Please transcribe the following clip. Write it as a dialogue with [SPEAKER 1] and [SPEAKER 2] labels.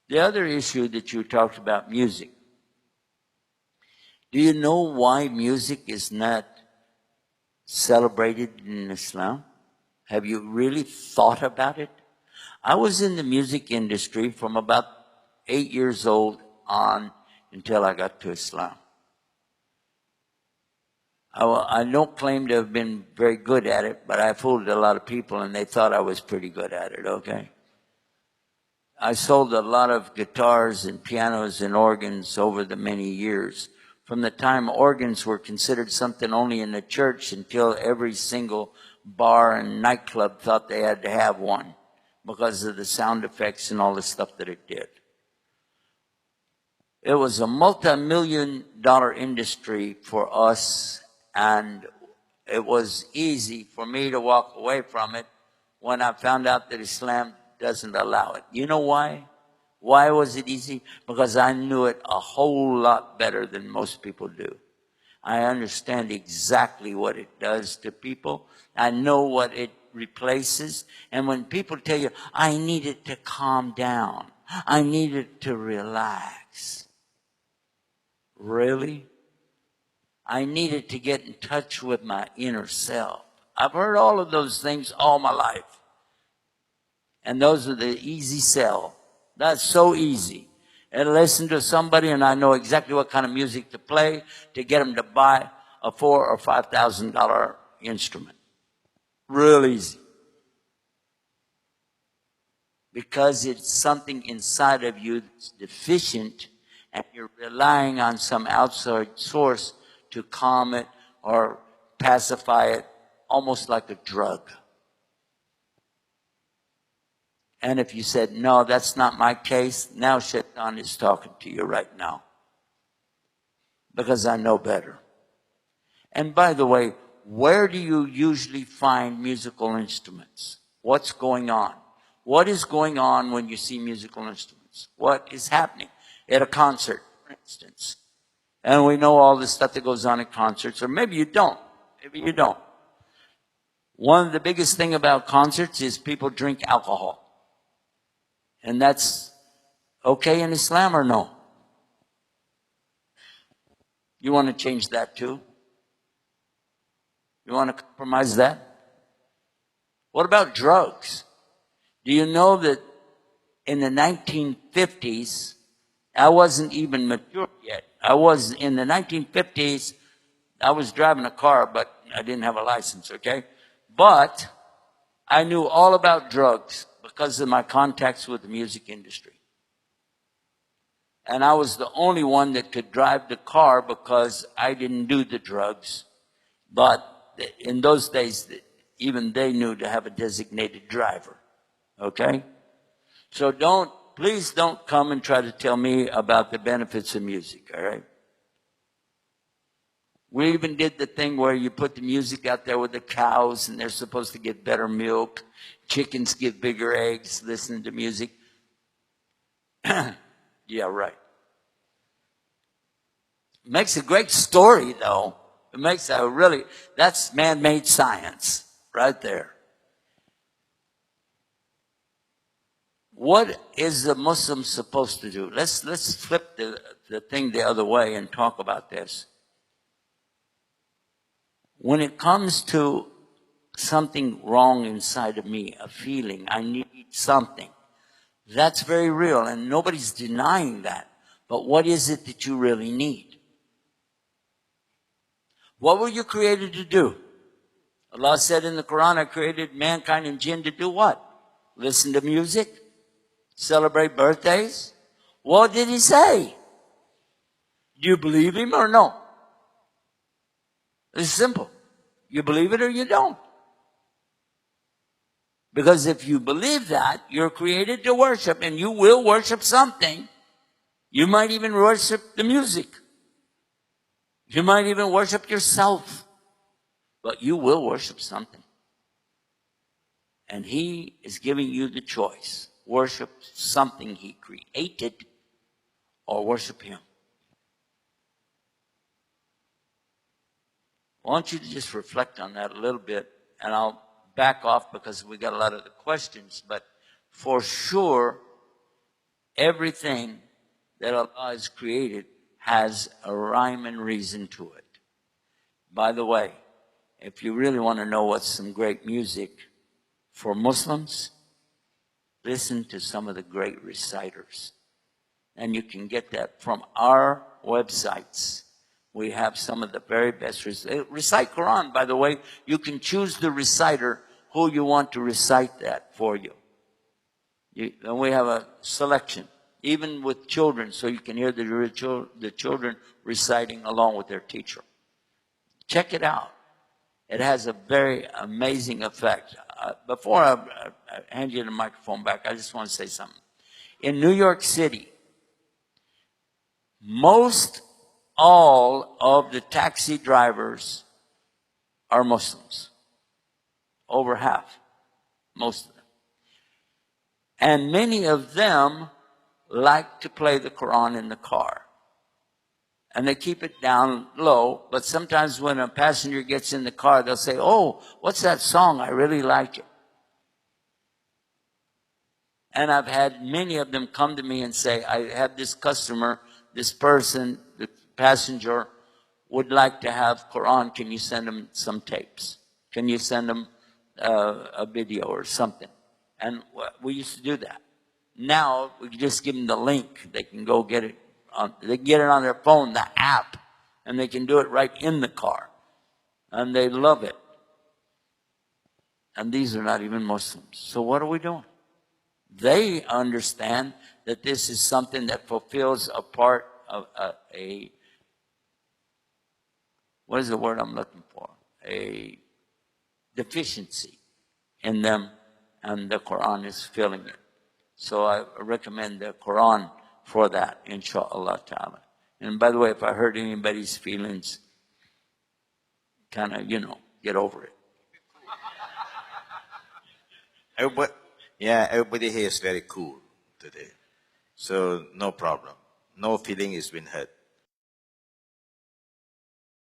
[SPEAKER 1] The other issue that you talked about, music. Do you know why music is not celebrated in Islam? Have you really thought about it? I was in the music industry from about 8 years old on until I got to Islam. I don't claim to have been very good at it, but I fooled a lot of people and they thought I was pretty good at it, okay? I sold a lot of guitars and pianos and organs over the many years. From the time organs were considered something only in the church until every single bar and nightclub thought they had to have one because of the sound effects and all the stuff that it did. It was a multi-million-dollar industry for us, and it was easy for me to walk away from it when I found out that Islam doesn't allow it. You know why? Why was it easy? Because I knew it a whole lot better than most people do. I understand exactly what it does to people. I know what it replaces. And when people tell you, I need it to calm down, I need it to relax. Really? I needed to get in touch with my inner self. I've heard all of those things all my life. And those are the easy sell. That's so easy. And listen to somebody and I know exactly what kind of music to play to get them to buy a $4,000 or $5,000 instrument. Real easy. Because it's something inside of you that's deficient and you're relying on some outside source to calm it or pacify it, almost like a drug. And if you said, no, that's not my case, now Shaitan is talking to you right now. Because I know better. And by the way, where do you usually find musical instruments? What's going on? What is going on when you see musical instruments? What is happening at a concert, for instance? And we know all the stuff that goes on at concerts, or maybe you don't. Maybe you don't. One of the biggest thing about concerts is people drink alcohol. And that's okay in Islam or no? You want to change that too? You want to compromise that? What about drugs? Do you know that in the 1950s, I wasn't even mature yet. In the 1950s, I was driving a car, but I didn't have a license, okay? But I knew all about drugs because of my contacts with the music industry. And I was the only one that could drive the car because I didn't do the drugs. But in those days, even they knew to have a designated driver. Okay? So please don't come and try to tell me about the benefits of music, all right? We even did the thing where you put the music out there with the cows and they're supposed to get better milk. Chickens give bigger eggs listening to music. Yeah, right. It makes a great story, though. It makes that's man-made science right there. What is the Muslim supposed to do? Let's flip the thing the other way and talk about this. When it comes to something wrong inside of me, a feeling, I need something, that's very real, and nobody's denying that. But what is it that you really need? What were you created to do? Allah said in the Quran, I created mankind and jinn to do what? Listen to music? Celebrate birthdays? What did he say? Do you believe him or no? It's simple. You believe it or you don't. Because if you believe that, you're created to worship, and you will worship something. You might even worship the music. You might even worship yourself. But you will worship something. And he is giving you the choice. Worship something he created or worship him. I want you to just reflect on that a little bit, and I'll back off because we got a lot of the questions. But for sure, Everything that Allah has created has a rhyme and reason to it. By the way, if you really want to know what's some great music for Muslims, listen to some of the great reciters. And you can get that from our websites. We have some of the very best recite Quran, by the way. You can choose the reciter who you want to recite that for you. And we have a selection, even with children, so you can hear the children reciting along with their teacher. Check it out. It has a very amazing effect. Before I hand you the microphone back, I just want to say something. In New York City, most all of the taxi drivers are Muslims. Over half, most of them. And many of them like to play the Quran in the car. And they keep it down low, but sometimes when a passenger gets in the car, they'll say, "Oh, what's that song? I really like it." And I've had many of them come to me and say, "I have this customer, this person, the passenger would like to have Quran. Can you send them some tapes? Can you send them a video or something?" And we used to do that. Now we just give them the link. They can go get it. They get it on their phone, the app, and they can do it right in the car. And they love it. And these are not even Muslims. So what are we doing? They understand that this is something that fulfills a part of what is the word I'm looking for? A deficiency in them, and the Quran is filling it. So I recommend the Quran for that, inshallah ta'ala. And by the way, if I hurt anybody's feelings, kind of, get over it.
[SPEAKER 2] Everybody here is very cool today. So no problem. No feeling has been hurt.